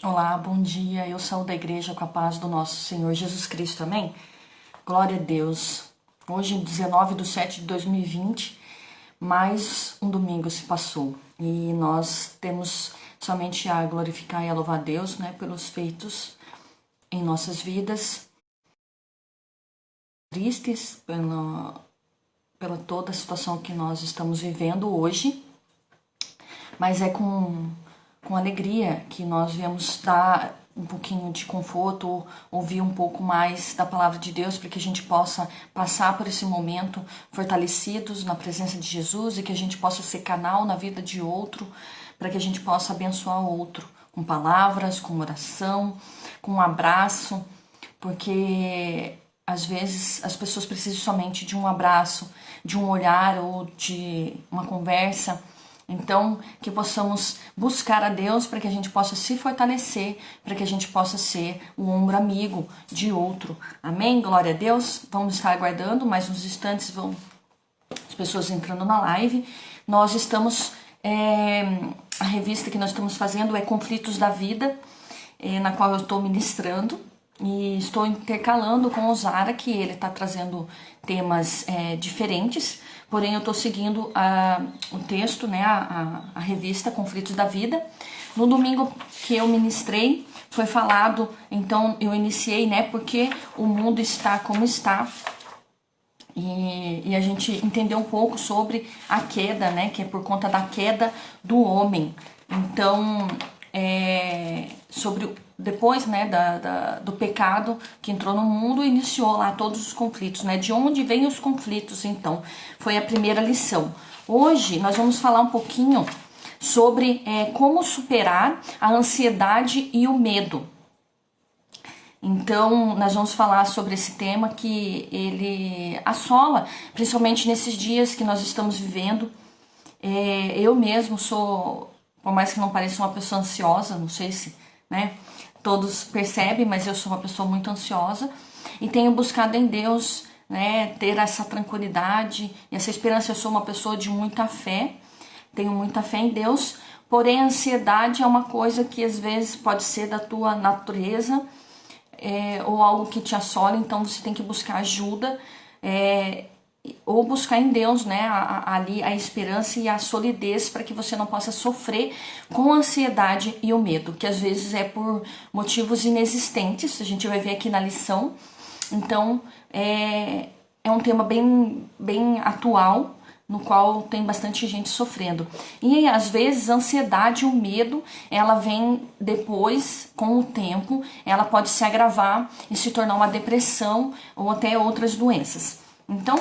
Olá, bom dia. Eu saúdo a igreja com a paz do nosso Senhor Jesus Cristo, amém? Glória a Deus. Hoje, 19/7/2020, mais um domingo se passou e nós temos somente a glorificar e a louvar a Deus, né, pelos feitos em nossas vidas, tristes pela toda a situação que nós estamos vivendo hoje, mas é com alegria que nós viemos dar um pouquinho de conforto, ouvir um pouco mais da palavra de Deus, para que a gente possa passar por esse momento fortalecidos na presença de Jesus e que a gente possa ser canal na vida de outro, para que a gente possa abençoar o outro com palavras, com oração, com um abraço, porque às vezes as pessoas precisam somente de um abraço, de um olhar ou de uma conversa. Então, que possamos buscar a Deus para que a gente possa se fortalecer, para que a gente possa ser o ombro amigo de outro. Amém? Glória a Deus. Vamos estar aguardando mais uns instantes, vão as pessoas entrando na live. Nós estamos, a revista que nós estamos fazendo é Conflitos da Vida, na qual eu estou ministrando. E estou intercalando com o Zara, que ele está trazendo temas diferentes, porém eu estou seguindo o texto, né, a revista Conflitos da Vida. No domingo que eu ministrei, foi falado, então eu iniciei, né, porque o mundo está como está, e a gente entendeu um pouco sobre a queda, né, que é por conta da queda do homem. Então, sobre depois, né, do pecado que entrou no mundo, iniciou lá todos os conflitos, né? De onde vêm os conflitos, então? Foi a primeira lição. Hoje nós vamos falar um pouquinho sobre como superar a ansiedade e o medo. Então, nós vamos falar sobre esse tema que ele assola, principalmente nesses dias que nós estamos vivendo. Eu mesmo sou, por mais que não pareça, uma pessoa ansiosa, não sei se, né, todos percebem, mas eu sou uma pessoa muito ansiosa e tenho buscado em Deus, né, ter essa tranquilidade e essa esperança. Eu sou uma pessoa de muita fé, tenho muita fé em Deus, porém a ansiedade é uma coisa que às vezes pode ser da tua natureza, ou algo que te assola, então você tem que buscar ajuda, ou buscar em Deus, né, ali a esperança e a solidez para que você não possa sofrer com a ansiedade e o medo, que às vezes é por motivos inexistentes, a gente vai ver aqui na lição. Então, é um tema bem atual, no qual tem bastante gente sofrendo. E às vezes a ansiedade e o medo, ela vem depois, com o tempo, ela pode se agravar e se tornar uma depressão ou até outras doenças. Então,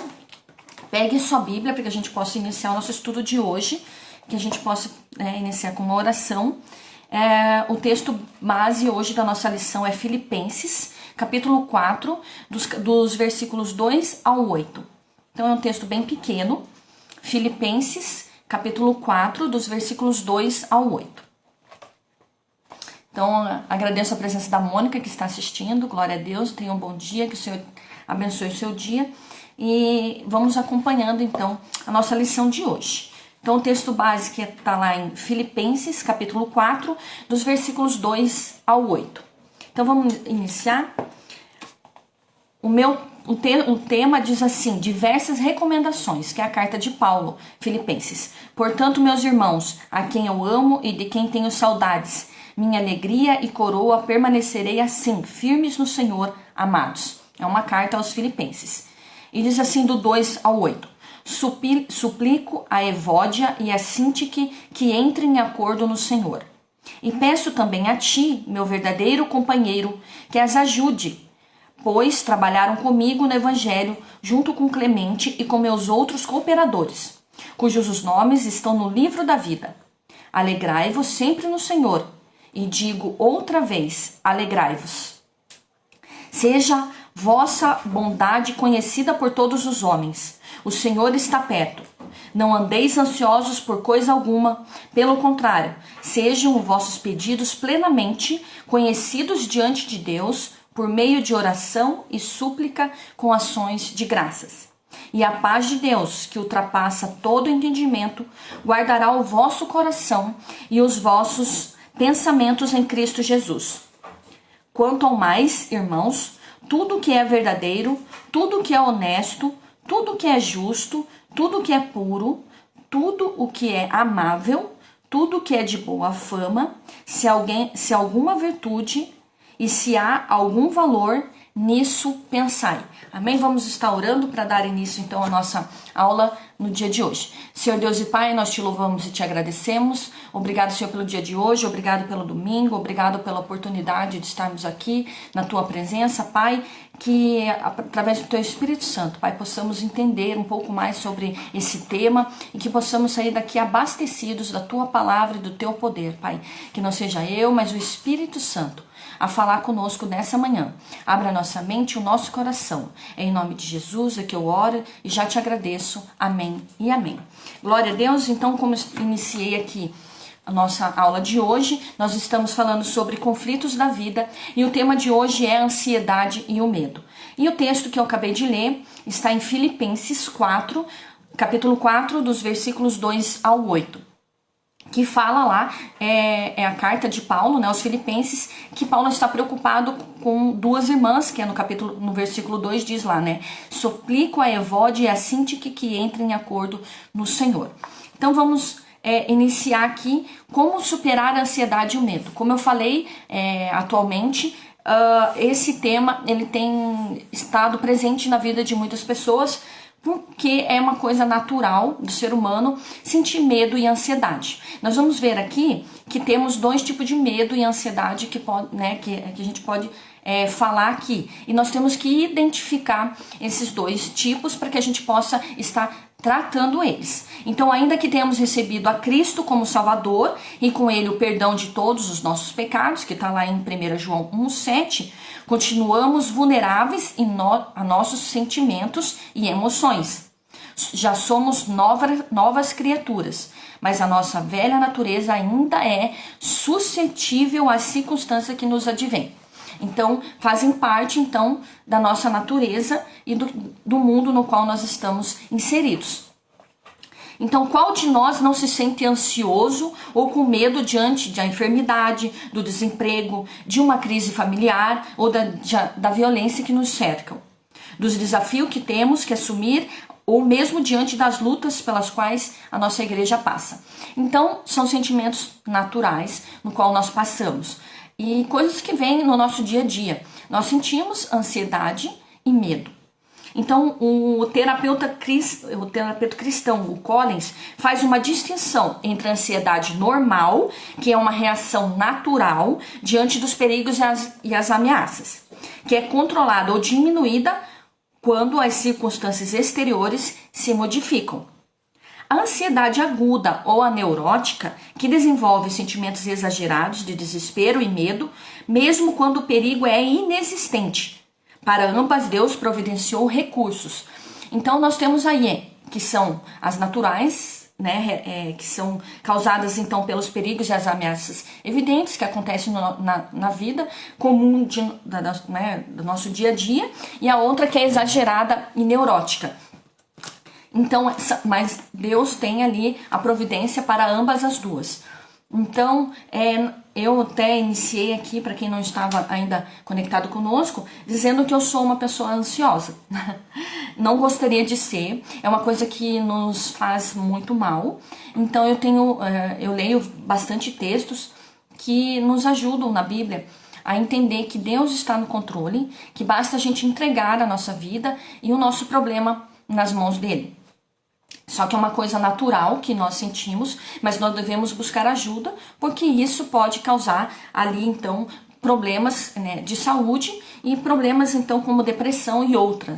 pegue sua Bíblia para que a gente possa iniciar o nosso estudo de hoje, que a gente possa iniciar com uma oração. O texto base hoje da nossa lição é Filipenses, capítulo 4, dos versículos 2 ao 8. Então é um texto bem pequeno, Filipenses, capítulo 4, dos versículos 2 ao 8. Então, agradeço a presença da Mônica que está assistindo, glória a Deus, tenha um bom dia, que o Senhor abençoe o seu dia. E vamos acompanhando, então, a nossa lição de hoje. Então, o texto base que está lá em Filipenses, capítulo 4, dos versículos 2 ao 8. Então, vamos iniciar. O tema diz assim: diversas recomendações, que é a carta de Paulo, Filipenses. Portanto, meus irmãos, a quem eu amo e de quem tenho saudades, minha alegria e coroa, permanecerei assim, firmes no Senhor, amados. É uma carta aos Filipenses. E diz assim do 2 ao 8. Suplico a Evódia e a Sintique que entrem em acordo no Senhor. E peço também a ti, meu verdadeiro companheiro, que as ajude, pois trabalharam comigo no Evangelho, junto com Clemente e com meus outros cooperadores, cujos os nomes estão no livro da vida. Alegrai-vos sempre no Senhor, e digo outra vez, alegrai-vos. Seja vossa bondade conhecida por todos os homens. O Senhor está perto. Não andeis ansiosos por coisa alguma. Pelo contrário, sejam os vossos pedidos plenamente conhecidos diante de Deus por meio de oração e súplica com ações de graças. E a paz de Deus, que ultrapassa todo entendimento, guardará o vosso coração e os vossos Pensamentos em Cristo Jesus. Quanto ao mais, irmãos, tudo que é verdadeiro, tudo que é honesto, tudo que é justo, tudo que é puro, tudo o que é amável, tudo que é de boa fama, se alguma virtude e se há algum valor, nisso pensai. Amém? Vamos estar orando para dar início então à nossa aula no dia de hoje. Senhor Deus e Pai, nós te louvamos e te agradecemos. Obrigado, Senhor, pelo dia de hoje, obrigado pelo domingo, obrigado pela oportunidade de estarmos aqui na tua presença, Pai, que através do teu Espírito Santo, Pai, possamos entender um pouco mais sobre esse tema e que possamos sair daqui abastecidos da tua palavra e do teu poder, Pai. Que não seja eu, mas o Espírito Santo a falar conosco nessa manhã. Abra a nossa mente e o nosso coração. É em nome de Jesus é que eu oro e já te agradeço. Amém e amém. Glória a Deus. Então, como eu iniciei aqui a nossa aula de hoje, nós estamos falando sobre conflitos da vida e o tema de hoje é a ansiedade e o medo. E o texto que eu acabei de ler está em Filipenses 4, capítulo 4, dos versículos 2 ao 8. Que fala lá, é a carta de Paulo, né, aos Filipenses, que Paulo está preocupado com duas irmãs, que é no versículo 2 diz lá, né, suplico a Evódia e a Sintique que entrem em acordo no Senhor. Então vamos iniciar aqui como superar a ansiedade e o medo. Como eu falei, atualmente, esse tema ele tem estado presente na vida de muitas pessoas, porque é uma coisa natural do ser humano sentir medo e ansiedade. Nós vamos ver aqui que temos dois tipos de medo e ansiedade que a gente pode falar aqui. E nós temos que identificar esses dois tipos para que a gente possa estar tratando eles. Então, ainda que tenhamos recebido a Cristo como Salvador e com Ele o perdão de todos os nossos pecados, que está lá em 1 João 1,7, continuamos vulneráveis a nossos sentimentos e emoções. Já somos novas criaturas, mas a nossa velha natureza ainda é suscetível às circunstâncias que nos advêm. Então, fazem parte, então, da nossa natureza e do mundo no qual nós estamos inseridos. Então, qual de nós não se sente ansioso ou com medo diante da enfermidade, do desemprego, de uma crise familiar ou da violência que nos cercam? Dos desafios que temos que assumir ou mesmo diante das lutas pelas quais a nossa igreja passa. Então, são sentimentos naturais no qual nós passamos. E coisas que vêm no nosso dia a dia. Nós sentimos ansiedade e medo. Então, o terapeuta cristão, o Collins, faz uma distinção entre a ansiedade normal, que é uma reação natural diante dos perigos e as ameaças, que é controlada ou diminuída quando as circunstâncias exteriores se modificam. A ansiedade aguda ou a neurótica, que desenvolve sentimentos exagerados de desespero e medo, mesmo quando o perigo é inexistente. Para ambas, Deus providenciou recursos. Então, nós temos aí, que são as naturais, né, que são causadas, então, pelos perigos e as ameaças evidentes que acontecem na vida comum do nosso dia a dia, e a outra que é exagerada e neurótica. Então, mas Deus tem ali a providência para ambas as duas. Então, eu até iniciei aqui, para quem não estava ainda conectado conosco, dizendo que eu sou uma pessoa ansiosa. Não gostaria de ser, é uma coisa que nos faz muito mal. Então, eu leio bastante textos que nos ajudam na Bíblia a entender que Deus está no controle, que basta a gente entregar a nossa vida e o nosso problema nas mãos dele. Só que é uma coisa natural que nós sentimos, mas nós devemos buscar ajuda, porque isso pode causar ali, então, problemas, né, de saúde e problemas, então, como depressão e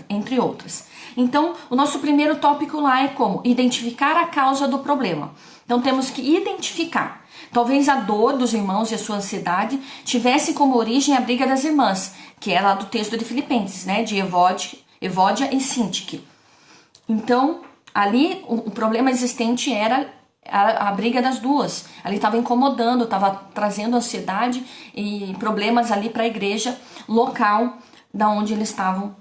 entre outras. Então, o nosso primeiro tópico lá é como identificar a causa do problema. Então, temos que identificar. Talvez a dor dos irmãos e a sua ansiedade tivesse como origem a briga das irmãs, que é lá do texto de Filipenses, né, de Evódia e Sintique. Então, ali o problema existente era a briga das duas. Ali estava incomodando, estava trazendo ansiedade e problemas ali para a igreja local da onde eles estavam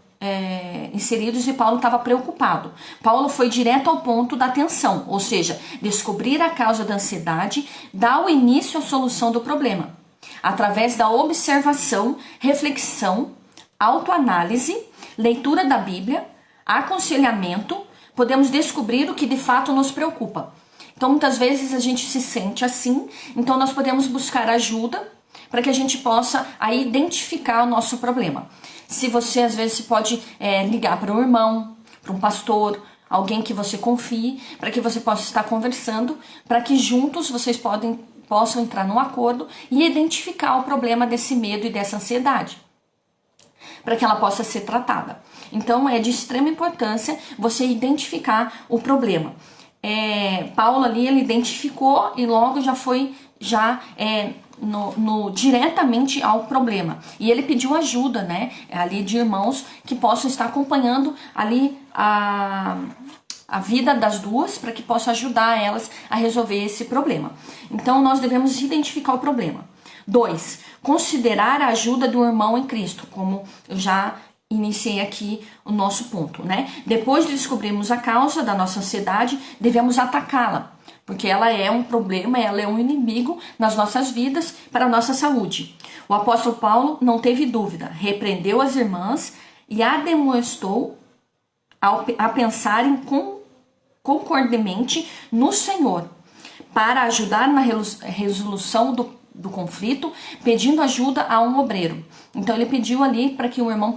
inseridos e Paulo estava preocupado. Paulo foi direto ao ponto da atenção, ou seja, descobrir a causa da ansiedade, dar o início à solução do problema. Através da observação, reflexão, autoanálise, leitura da Bíblia, aconselhamento, podemos descobrir o que de fato nos preocupa. Então, muitas vezes a gente se sente assim, então nós podemos buscar ajuda para que a gente possa aí identificar o nosso problema. Se você, às vezes, pode ligar para um irmão, para um pastor, alguém que você confie, para que você possa estar conversando, para que juntos vocês possam entrar num acordo e identificar o problema desse medo e dessa ansiedade, para que ela possa ser tratada. Então, é de extrema importância você identificar o problema. Paulo ali, ele identificou e logo já foi diretamente ao problema. E ele pediu ajuda, né, ali de irmãos que possam estar acompanhando ali a vida das duas, para que possa ajudar elas a resolver esse problema. Então, nós devemos identificar o problema. 2. Considerar a ajuda do irmão em Cristo, como eu já iniciei aqui o nosso ponto, né? Depois de descobrirmos a causa da nossa ansiedade, devemos atacá-la, porque ela é um problema, ela é um inimigo nas nossas vidas, para a nossa saúde. O apóstolo Paulo não teve dúvida, repreendeu as irmãs e admoestou a pensarem concordemente no Senhor, para ajudar na resolução do conflito, pedindo ajuda a um obreiro. Então ele pediu ali para que o irmão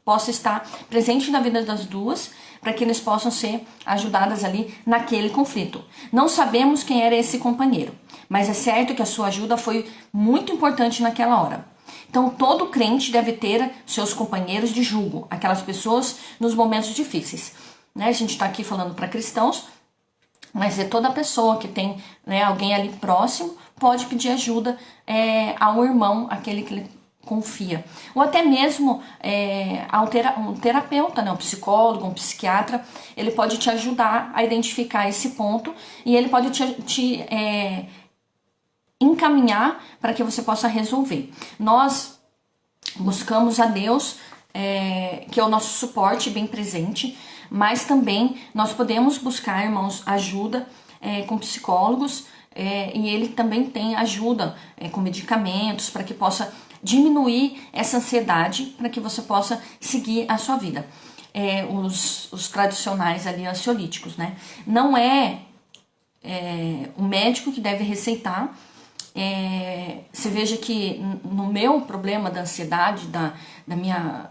possa estar presente na vida das duas, para que eles possam ser ajudadas ali naquele conflito. Não sabemos quem era esse companheiro, mas é certo que a sua ajuda foi muito importante naquela hora. Então todo crente deve ter seus companheiros de jugo, aquelas pessoas nos momentos difíceis, né? A gente está aqui falando para cristãos, mas é toda pessoa que tem, né, alguém ali próximo, pode pedir ajuda ao irmão, aquele que ele confia. Ou até mesmo um terapeuta, né, um psicólogo, um psiquiatra, ele pode te ajudar a identificar esse ponto e ele pode te encaminhar para que você possa resolver. Nós buscamos a Deus, que é o nosso suporte bem presente, mas também nós podemos buscar, irmãos, ajuda com psicólogos, e ele também tem ajuda com medicamentos para que possa diminuir essa ansiedade, para que você possa seguir a sua vida. Os tradicionais ali ansiolíticos, né? Não é o médico que deve receitar. Você veja que no meu problema da ansiedade, da minha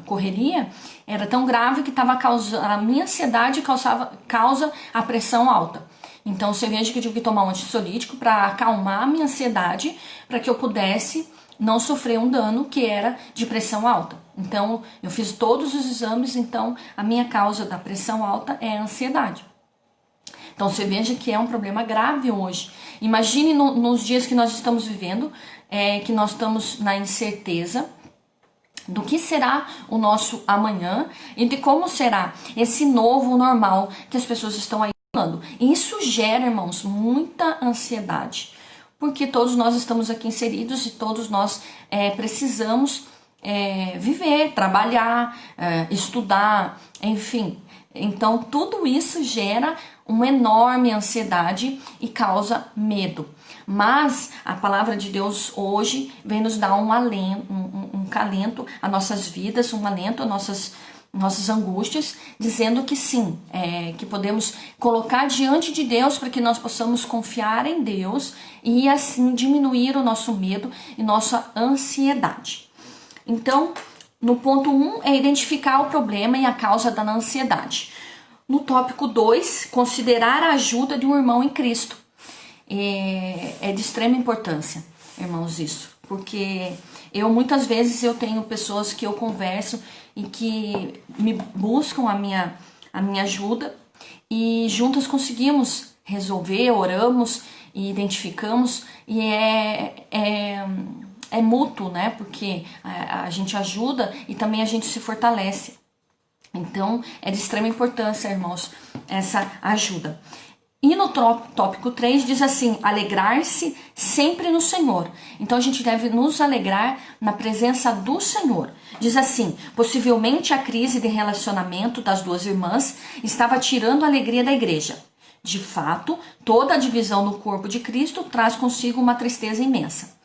correria, era tão grave que a minha ansiedade causa a pressão alta. Então você veja que eu tive que tomar um ansiolítico para acalmar a minha ansiedade, para que eu pudesse não sofrer um dano que era de pressão alta. Então eu fiz todos os exames, então a minha causa da pressão alta é a ansiedade. Então você veja que é um problema grave hoje. Imagine nos dias que nós estamos vivendo, que nós estamos na incerteza do que será o nosso amanhã e de como será esse novo normal que as pessoas estão aí falando. E isso gera, irmãos, muita ansiedade, porque todos nós estamos aqui inseridos e todos nós precisamos viver, trabalhar, estudar, enfim. Então tudo isso gera uma enorme ansiedade e causa medo. Mas a palavra de Deus hoje vem nos dar um acalento às nossas vidas, um alento às nossas angústias, dizendo que sim, que podemos colocar diante de Deus para que nós possamos confiar em Deus e assim diminuir o nosso medo e nossa ansiedade. Então, no ponto 1 é identificar o problema e a causa da ansiedade. No tópico 2, considerar a ajuda de um irmão em Cristo. É de extrema importância, irmãos, isso. Porque muitas vezes eu tenho pessoas que eu converso e que me buscam a minha ajuda e juntas conseguimos resolver, oramos e identificamos e é mútuo, né? Porque a gente ajuda e também a gente se fortalece. Então, é de extrema importância, irmãos, essa ajuda. E no tópico 3 diz assim: alegrar-se sempre no Senhor. Então a gente deve nos alegrar na presença do Senhor. Diz assim: possivelmente a crise de relacionamento das duas irmãs estava tirando a alegria da igreja. De fato, toda a divisão no corpo de Cristo traz consigo uma tristeza imensa.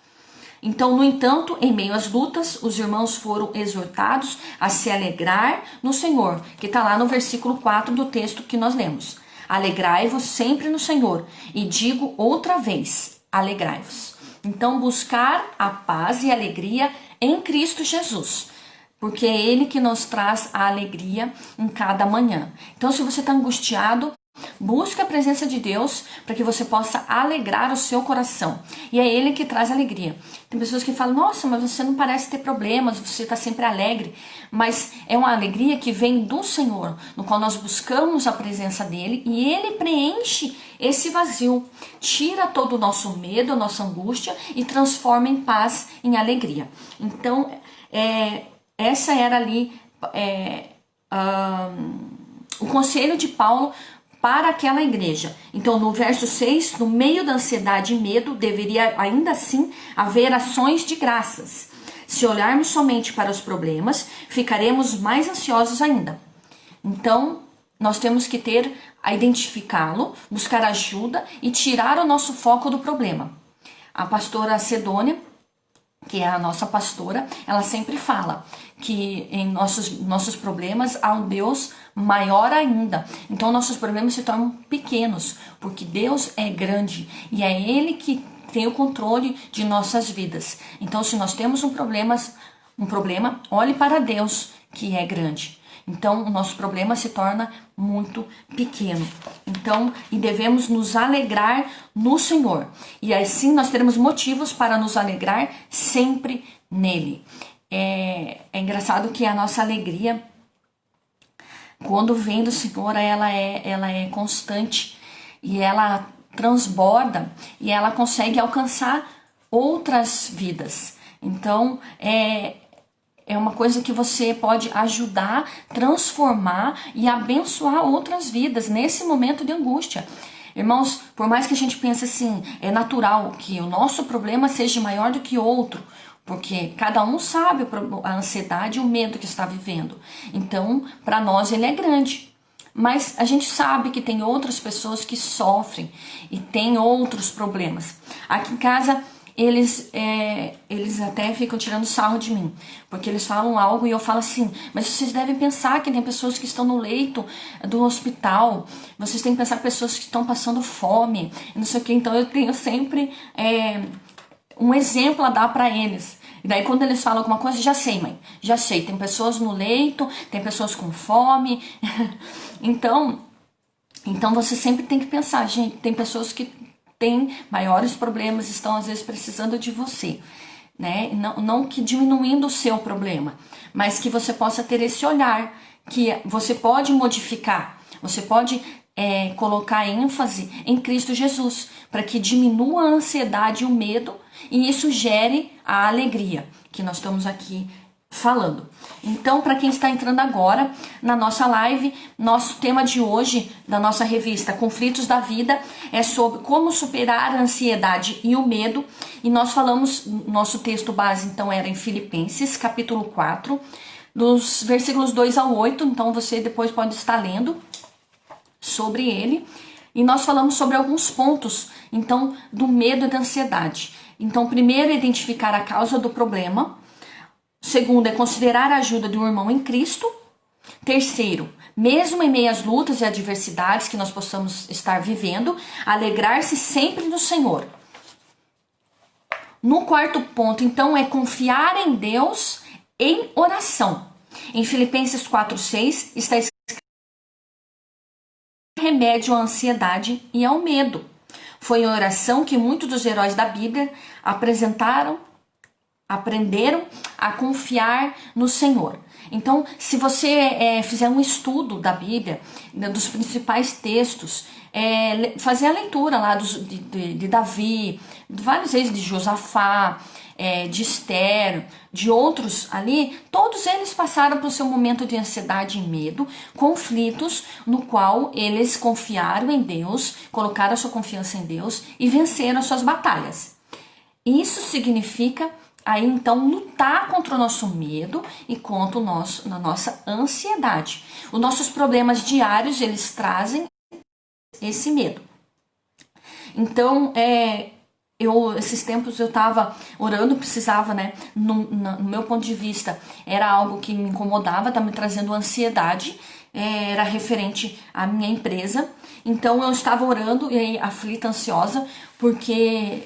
Então, no entanto, em meio às lutas, os irmãos foram exortados a se alegrar no Senhor, que está lá no versículo 4 do texto que nós lemos. Alegrai-vos sempre no Senhor, e digo outra vez, alegrai-vos. Então, buscar a paz e a alegria em Cristo Jesus, porque é Ele que nos traz a alegria em cada manhã. Então, se você está angustiado, busque a presença de Deus para que você possa alegrar o seu coração. E é Ele que traz alegria. Tem pessoas que falam: nossa, mas você não parece ter problemas, você está sempre alegre. Mas é uma alegria que vem do Senhor, no qual nós buscamos a presença dEle e Ele preenche esse vazio. Tira todo o nosso medo, a nossa angústia e transforma em paz, em alegria. Então, essa era ali o conselho de Paulo para aquela igreja. Então, no verso 6, no meio da ansiedade e medo, deveria ainda assim haver ações de graças. Se olharmos somente para os problemas, ficaremos mais ansiosos ainda. Então, nós temos que ter a identificá-lo, buscar ajuda e tirar o nosso foco do problema. A pastora Sedônia, que é a nossa pastora, ela sempre fala que em nossos problemas há um Deus maior ainda. Então nossos problemas se tornam pequenos, porque Deus é grande e é Ele que tem o controle de nossas vidas. Então, se nós temos um problema, olhe para Deus, que é grande. Então, o nosso problema se torna muito pequeno. Então, e devemos nos alegrar no Senhor. E assim nós teremos motivos para nos alegrar sempre nele. É engraçado que a nossa alegria, quando vem do Senhor, ela é constante e ela transborda e ela consegue alcançar outras vidas. Então, é uma coisa que você pode ajudar, transformar e abençoar outras vidas nesse momento de angústia. Irmãos, por mais que a gente pense assim, é natural que o nosso problema seja maior do que outro, porque cada um sabe a ansiedade e o medo que está vivendo. Então, para nós ele é grande. Mas a gente sabe que tem outras pessoas que sofrem e tem outros problemas. Aqui em casa, eles até ficam tirando sarro de mim, porque eles falam algo e eu falo assim: mas vocês devem pensar que tem pessoas que estão no leito do hospital, vocês têm que pensar que pessoas que estão passando fome, não sei o que. Então eu tenho sempre um exemplo a dar para eles. E daí quando eles falam alguma coisa, já sei, mãe, já sei, tem pessoas no leito, tem pessoas com fome. Então você sempre tem que pensar, gente, tem pessoas que têm maiores problemas, estão às vezes precisando de você, né? Não que diminuindo o seu problema, mas que você possa ter esse olhar, que você pode modificar, você pode colocar ênfase em Cristo Jesus, para que diminua a ansiedade e o medo, e isso gere a alegria que nós estamos aqui falando. Então, para quem está entrando agora na nossa live, nosso tema de hoje, da nossa revista Conflitos da Vida, é sobre como superar a ansiedade e o medo. E nós falamos, nosso texto base então era em Filipenses, capítulo 4, dos versículos 2 ao 8, então você depois pode estar lendo sobre ele. E nós falamos sobre alguns pontos, então, do medo e da ansiedade. Então, primeiro, identificar a causa do problema. Segundo, é considerar a ajuda de um irmão em Cristo. Terceiro, mesmo em meio às lutas e adversidades que nós possamos estar vivendo, alegrar-se sempre no Senhor. No quarto ponto, então, é confiar em Deus em oração. Em Filipenses 4:6 está escrito: remédio à ansiedade e ao medo. Foi em oração que muitos dos heróis da Bíblia aprenderam a confiar no Senhor. Então, se você fizer um estudo da Bíblia, dos principais textos, fazer a leitura lá de Davi, vários reis, de Josafá, de Esther, de outros ali, todos eles passaram por seu momento de ansiedade e medo, conflitos no qual eles confiaram em Deus, colocaram a sua confiança em Deus e venceram as suas batalhas. Isso significa aí então lutar contra o nosso medo e contra a nossa ansiedade. Os nossos problemas diários, eles trazem esse medo. Então, esses tempos eu estava orando, precisava, né? No meu ponto de vista, era algo que me incomodava, estava me trazendo ansiedade, era referente à minha empresa. Então eu estava orando e aí, aflita, ansiosa, porque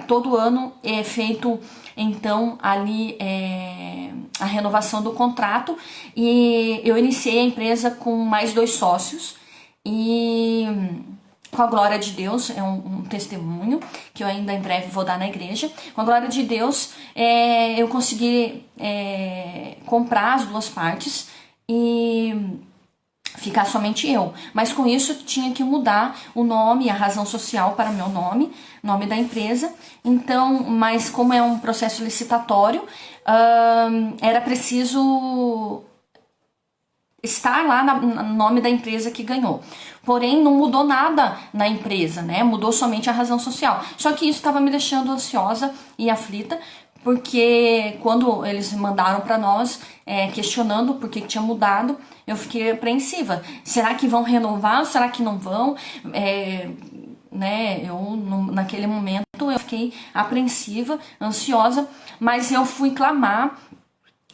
todo ano é feito então ali a renovação do contrato e eu iniciei a empresa com mais 2 sócios e com a glória de Deus, é um testemunho que eu ainda em breve vou dar na igreja. Com a glória de Deus, eu consegui comprar as 2 partes e ficar somente eu. Mas com isso eu tinha que mudar o nome, a razão social para meu nome da empresa. Então, mas como é um processo licitatório, era preciso estar lá no nome da empresa que ganhou. Porém, não mudou nada na empresa, né? Mudou somente a razão social. Só que isso estava me deixando ansiosa e aflita, porque quando eles mandaram para nós, questionando por que tinha mudado, eu fiquei apreensiva. Será que vão renovar? Será que não vão? Né? Naquele momento eu fiquei apreensiva, ansiosa, mas eu fui clamar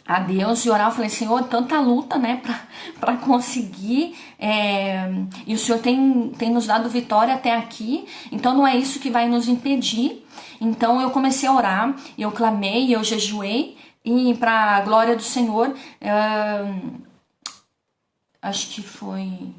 a Deus e orar. Eu falei, Senhor, tanta luta, né, para conseguir, e o Senhor tem nos dado vitória até aqui, então não é isso que vai nos impedir. Então eu comecei a orar, eu clamei, eu jejuei, e para a glória do Senhor, acho que foi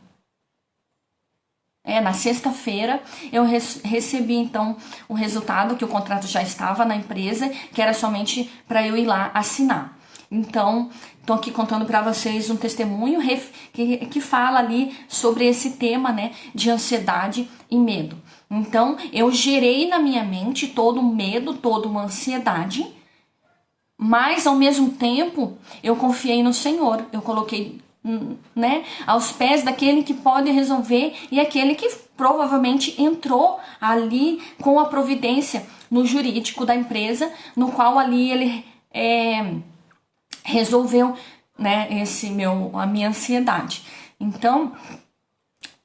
na sexta-feira eu recebi então o resultado, que o contrato já estava na empresa, que era somente para eu ir lá assinar. Então, estou aqui contando para vocês um testemunho que fala ali sobre esse tema, né, de ansiedade e medo. Então, eu gerei na minha mente todo o medo, toda uma ansiedade, mas ao mesmo tempo eu confiei no Senhor. Eu coloquei, né, aos pés daquele que pode resolver e aquele que provavelmente entrou ali com a providência no jurídico da empresa, no qual ali ele resolveu, né, a minha ansiedade. Então,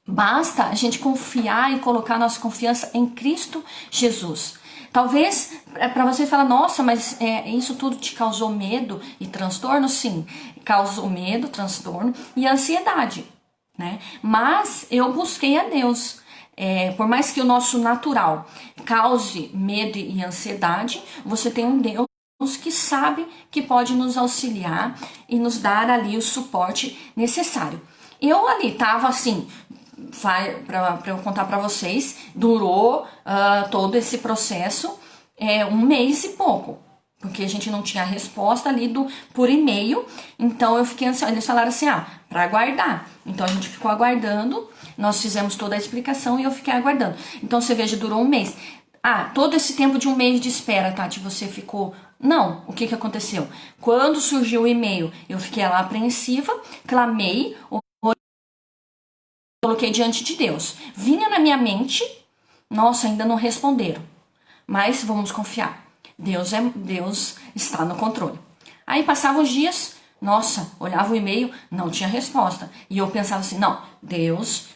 basta a gente confiar e colocar nossa confiança em Cristo Jesus. Talvez para você falar, nossa, mas isso tudo te causou medo e transtorno? Sim, causou medo, transtorno e ansiedade, né? Mas eu busquei a Deus. Por mais que o nosso natural cause medo e ansiedade, você tem um Deus que sabe que pode nos auxiliar e nos dar ali o suporte necessário. Eu ali tava assim, para eu contar para vocês, durou todo esse processo 1 mês e pouco, porque a gente não tinha resposta ali por e-mail. Então eu fiquei ansiosa. Eles falaram assim, para aguardar. Então a gente ficou aguardando, nós fizemos toda a explicação e eu fiquei aguardando. Então você veja, durou 1 mês. Todo esse tempo de 1 mês de espera, Tati, você ficou... Não, o que aconteceu? Quando surgiu o e-mail, eu fiquei lá apreensiva, clamei, coloquei diante de Deus. Vinha na minha mente, nossa, ainda não responderam, mas vamos confiar. Deus está no controle. Aí passavam os dias, nossa, olhava o e-mail, não tinha resposta. E eu pensava assim, não, Deus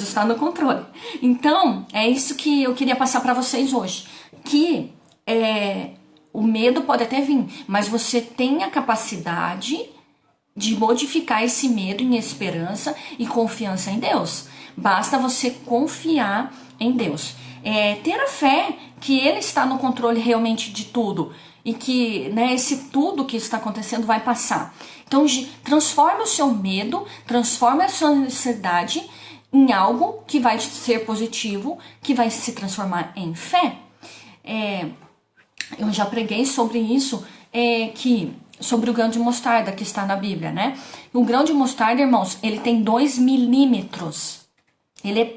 está no controle. Então, é isso que eu queria passar para vocês hoje. Que o medo pode até vir, mas você tem a capacidade de modificar esse medo em esperança e confiança em Deus. Basta você confiar em Deus. Ter a fé que Ele está no controle realmente de tudo. E que, né, esse tudo que está acontecendo vai passar. Então, transforme o seu medo, transforme a sua ansiedade em algo que vai ser positivo, que vai se transformar em fé. Eu já preguei sobre isso, sobre o grão de mostarda que está na Bíblia, né? O grão de mostarda, irmãos, ele tem 2 milímetros. Ele é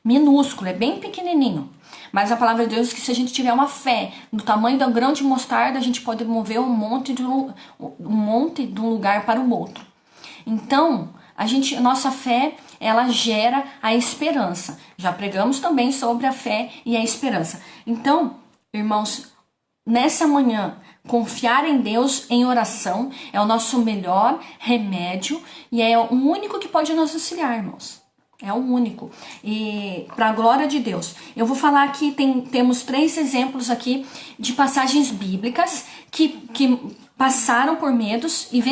minúsculo, é bem pequenininho. Mas a palavra de Deus diz que se a gente tiver uma fé do tamanho do grão de mostarda, a gente pode mover um monte de um lugar para o outro. Então, nossa fé, ela gera a esperança. Já pregamos também sobre a fé e a esperança. Então, irmãos, nessa manhã, confiar em Deus em oração é o nosso melhor remédio e é o único que pode nos auxiliar, irmãos. É o único. E para a glória de Deus. Eu vou falar aqui, temos 3 exemplos aqui de passagens bíblicas que passaram por medos e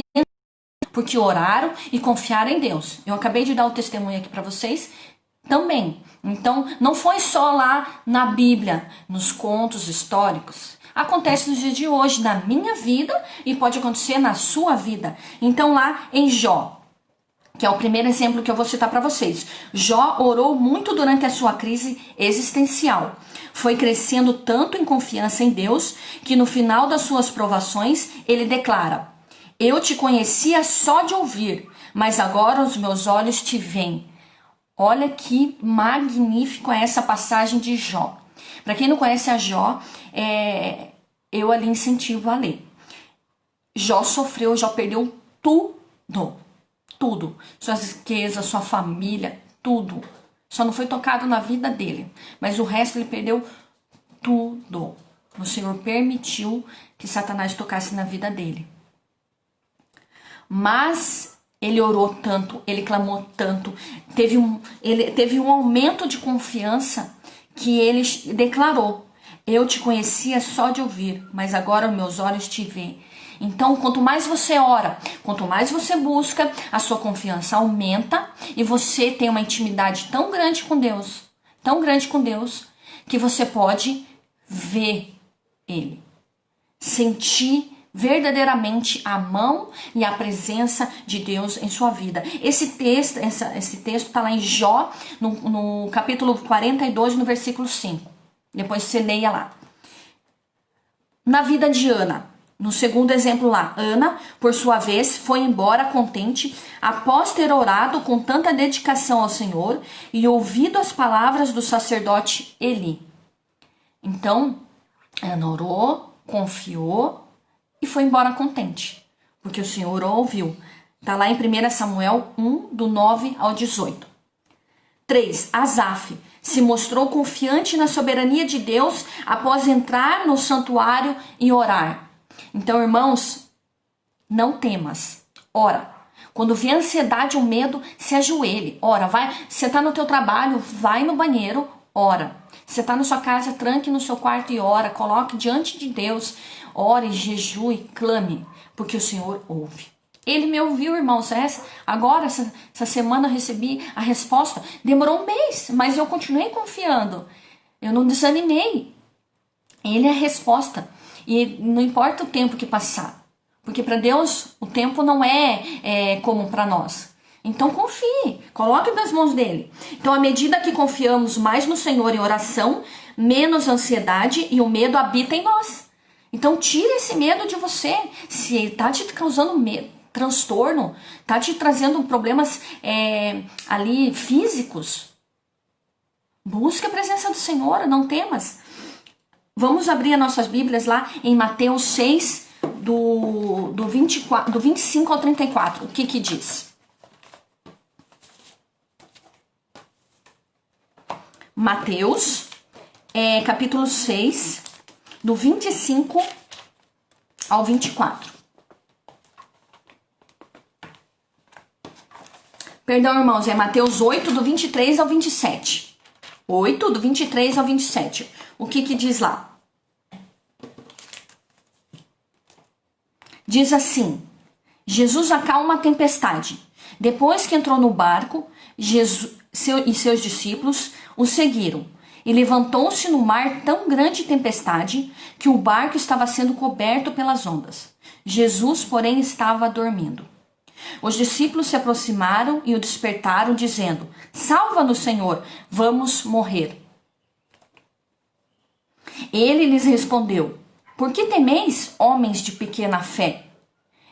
porque oraram e confiaram em Deus. Eu acabei de dar o testemunho aqui para vocês também. Então, não foi só lá na Bíblia, nos contos históricos. Acontece nos dias de hoje, na minha vida, e pode acontecer na sua vida. Então, lá em Jó, que é o primeiro exemplo que eu vou citar para vocês. Jó orou muito durante a sua crise existencial. Foi crescendo tanto em confiança em Deus, que no final das suas provações, ele declara: eu te conhecia só de ouvir, mas agora os meus olhos te veem. Olha que magnífico é essa passagem de Jó. Para quem não conhece a Jó, eu ali incentivo a ler. Jó sofreu, Jó perdeu tudo. Tudo. Suas riquezas, sua família, tudo. Só não foi tocado na vida dele. Mas o resto ele perdeu tudo. O Senhor permitiu que Satanás tocasse na vida dele. Mas ele orou tanto, ele clamou tanto, ele teve um aumento de confiança que ele declarou: eu te conhecia só de ouvir, mas agora meus olhos te veem. Então, quanto mais você ora, quanto mais você busca, a sua confiança aumenta e você tem uma intimidade tão grande com Deus, que você pode ver Ele, sentir verdadeiramente a mão e a presença de Deus em sua vida. Esse texto está lá em Jó, no capítulo 42, no versículo 5. Depois você leia lá. Na vida de Ana, no segundo exemplo lá, Ana, por sua vez, foi embora contente após ter orado com tanta dedicação ao Senhor e ouvido as palavras do sacerdote Eli. Então, Ana orou, confiou e foi embora contente, porque o Senhor ouviu. Está lá em 1 Samuel 1, do 9 ao 18. 3. Asaf se mostrou confiante na soberania de Deus após entrar no santuário e orar. Então, irmãos, não temas, ora. Quando vê ansiedade ou medo, se ajoelhe, ora. Você está no teu trabalho, vai no banheiro, ora. Você está na sua casa, tranque no seu quarto e ora. Coloque diante de Deus, ore, jejue, clame, porque o Senhor ouve. Ele me ouviu, irmãos. Agora, essa semana eu recebi a resposta. Demorou um mês, mas eu continuei confiando. Eu não desanimei. Ele é a resposta. E não importa o tempo que passar. Porque para Deus, o tempo não é como para nós. Então confie, coloque nas mãos dele. Então, à medida que confiamos mais no Senhor em oração, menos ansiedade e o medo habita em nós. Então, tire esse medo de você. Se está te causando medo, transtorno, está te trazendo problemas ali físicos, busque a presença do Senhor, não temas. Vamos abrir as nossas Bíblias lá em Mateus 6, do 25 ao 34. O que diz? Mateus, capítulo 6, do 25 ao 24. Perdão, irmãos, é Mateus 8, do 23 ao 27. 8, do 23 ao 27. O que diz lá? Diz assim: Jesus acalma a tempestade. Depois que entrou no barco, Jesus e seus discípulos o seguiram. E levantou-se no mar tão grande tempestade que o barco estava sendo coberto pelas ondas. Jesus, porém, estava dormindo. Os discípulos se aproximaram e o despertaram, dizendo: Salva-nos, Senhor, vamos morrer. Ele lhes respondeu: Por que temeis, homens de pequena fé?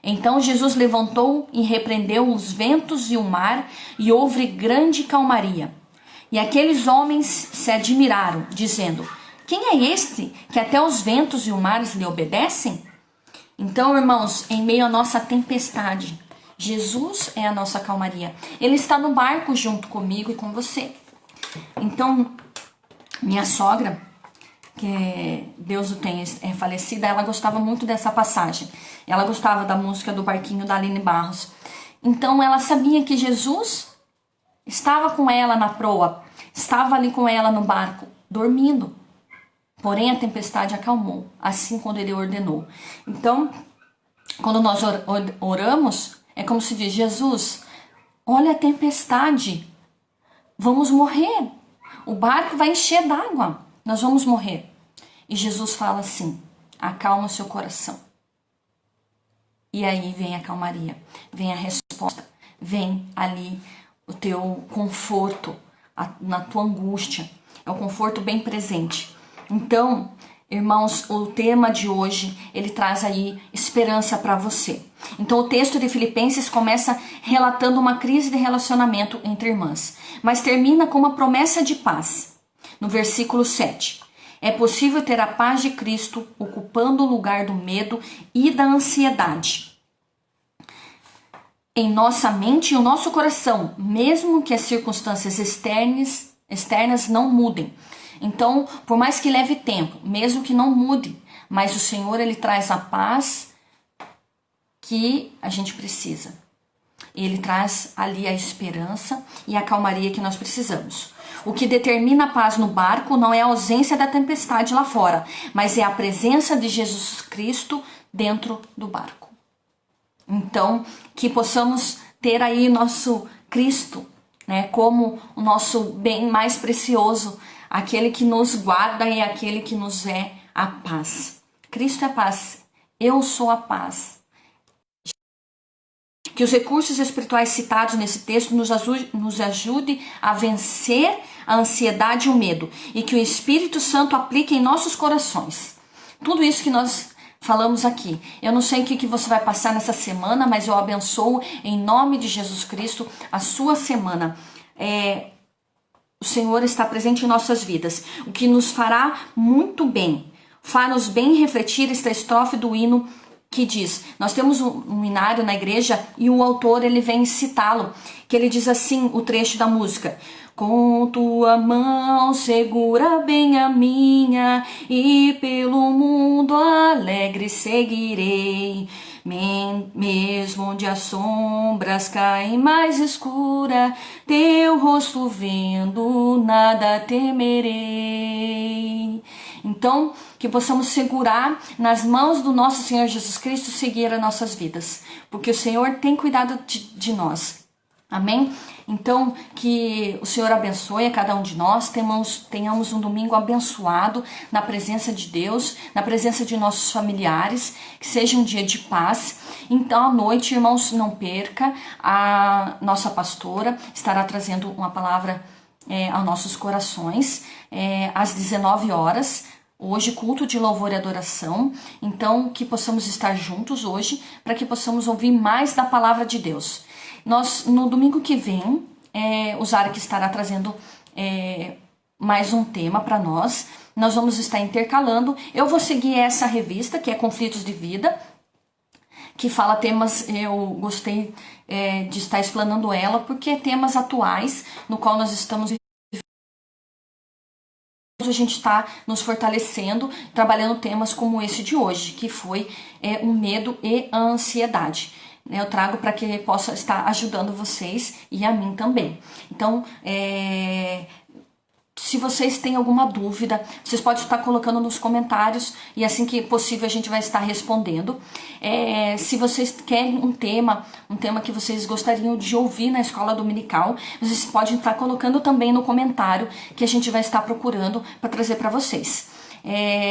Então Jesus levantou e repreendeu os ventos e o mar, e houve grande calmaria. E aqueles homens se admiraram, dizendo: quem é este que até os ventos e os mares lhe obedecem? Então, irmãos, em meio à nossa tempestade, Jesus é a nossa calmaria. Ele está no barco junto comigo e com você. Então, minha sogra, que Deus o tenha, é falecida, ela gostava muito dessa passagem. Ela gostava da música do Barquinho da Aline Barros. Então, ela sabia que Jesus estava com ela na proa, estava ali com ela no barco, dormindo. Porém, a tempestade acalmou, assim quando ele ordenou. Então, quando nós oramos, é como se diz: Jesus, olha a tempestade, vamos morrer. O barco vai encher d'água, nós vamos morrer. E Jesus fala assim: acalma o seu coração. E aí vem a calmaria, vem a resposta, vem ali o teu conforto na tua angústia. É um conforto bem presente. Então, irmãos, o tema de hoje, ele traz aí esperança para você. Então, o texto de Filipenses começa relatando uma crise de relacionamento entre irmãs, mas termina com uma promessa de paz. No versículo 7, é possível ter a paz de Cristo ocupando o lugar do medo e da ansiedade em nossa mente e o nosso coração, mesmo que as circunstâncias externas não mudem. Então, por mais que leve tempo, mesmo que não mude, mas o Senhor, ele traz a paz que a gente precisa. Ele traz ali a esperança e a calmaria que nós precisamos. O que determina a paz no barco não é a ausência da tempestade lá fora, mas é a presença de Jesus Cristo dentro do barco. Então, que possamos ter aí nosso Cristo, né, como o nosso bem mais precioso, aquele que nos guarda e aquele que nos é a paz. Cristo é a paz. Eu sou a paz. Que os recursos espirituais citados nesse texto nos ajude a vencer a ansiedade e o medo. E que o Espírito Santo aplique em nossos corações. Tudo isso que nós falamos aqui. Eu não sei o que você vai passar nessa semana, mas eu abençoo em nome de Jesus Cristo a sua semana. O Senhor está presente em nossas vidas, o que nos fará muito bem. Faz-nos bem refletir esta estrofe do hino que diz, nós temos um hinário na igreja e o autor ele vem citá-lo, que ele diz assim, o trecho da música: com tua mão segura bem a minha e pelo mundo alegre seguirei. Mesmo onde as sombras caem mais escura, teu rosto vendo, nada temerei. Então, que possamos segurar nas mãos do nosso Senhor Jesus Cristo, seguir as nossas vidas, porque o Senhor tem cuidado de nós. Amém? Então, que o Senhor abençoe a cada um de nós, tenhamos um domingo abençoado na presença de Deus, na presença de nossos familiares, que seja um dia de paz. Então, à noite, irmãos, não perca, a nossa pastora estará trazendo uma palavra aos nossos corações, às 19 horas, hoje culto de louvor e adoração. Então, que possamos estar juntos hoje, para que possamos ouvir mais da palavra de Deus. Nós, no domingo que vem, o Zarek estará trazendo mais um tema para nós. Nós vamos estar intercalando. Eu vou seguir essa revista, que é Conflitos de Vida, que fala temas, eu gostei de estar explanando ela, porque é temas atuais, no qual nós estamos... A gente está nos fortalecendo, trabalhando temas como esse de hoje, que foi o medo e a ansiedade. Eu trago para que possa estar ajudando vocês e a mim também. Então, se vocês têm alguma dúvida, vocês podem estar colocando nos comentários e assim que possível a gente vai estar respondendo. Se vocês querem um tema que vocês gostariam de ouvir na escola dominical, vocês podem estar colocando também no comentário que a gente vai estar procurando para trazer para vocês.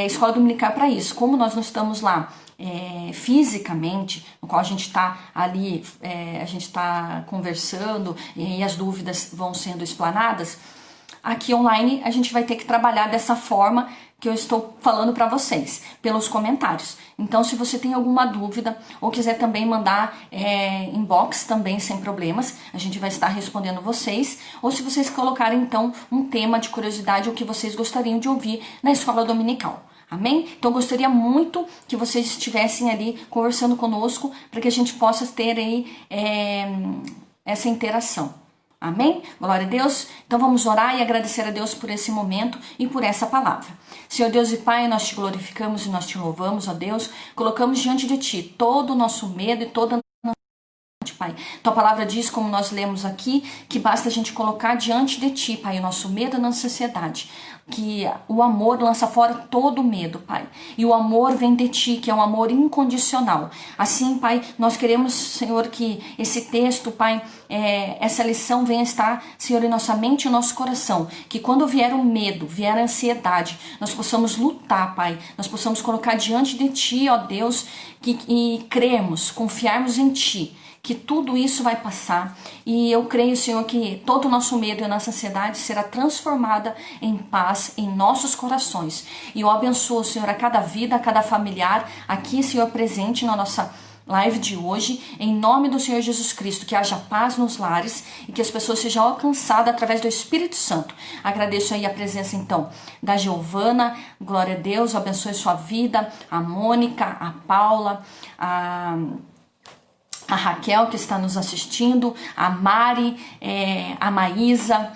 Escola dominical para isso. Como nós não estamos lá fisicamente, no qual a gente está ali, a gente está conversando e as dúvidas vão sendo explanadas, aqui online a gente vai ter que trabalhar dessa forma que eu estou falando para vocês, pelos comentários. Então, se você tem alguma dúvida ou quiser também mandar inbox também sem problemas, a gente vai estar respondendo vocês. Ou se vocês colocarem então um tema de curiosidade ou que vocês gostariam de ouvir na escola dominical. Amém? Então eu gostaria muito que vocês estivessem ali conversando conosco para que a gente possa ter aí essa interação. Amém? Glória a Deus. Então vamos orar e agradecer a Deus por esse momento e por essa palavra. Senhor Deus e Pai, nós te glorificamos e nós te louvamos, ó Deus. Colocamos diante de Ti todo o nosso medo e toda Pai. Tua palavra diz, como nós lemos aqui, que basta a gente colocar diante de Ti, Pai, o nosso medo e a nossa ansiedade. Que o amor lança fora todo medo, Pai. E o amor vem de Ti, que é um amor incondicional. Assim, Pai, nós queremos, Senhor, que esse texto, Pai, essa lição venha estar, Senhor, em nossa mente e no nosso coração. Que quando vier o medo, vier a ansiedade, nós possamos lutar, Pai. Nós possamos colocar diante de Ti, ó Deus, e cremos, confiarmos em Ti. Que tudo isso vai passar e eu creio, Senhor, que todo o nosso medo e a nossa ansiedade será transformada em paz em nossos corações. E eu abençoo, Senhor, a cada vida, a cada familiar aqui, Senhor, presente na nossa live de hoje, em nome do Senhor Jesus Cristo, que haja paz nos lares e que as pessoas sejam alcançadas através do Espírito Santo. Agradeço aí a presença, então, da Giovana, glória a Deus, abençoe sua vida, a Mônica, a Paula, a Raquel que está nos assistindo, a Mari, a Maísa,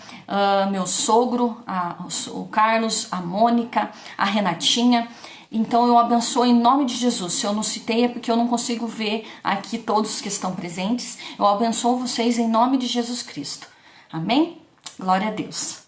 meu sogro, o Carlos, a Mônica, a Renatinha. Então eu abençoo em nome de Jesus. Se eu não citei é porque eu não consigo ver aqui todos que estão presentes. Eu abençoo vocês em nome de Jesus Cristo. Amém? Glória a Deus.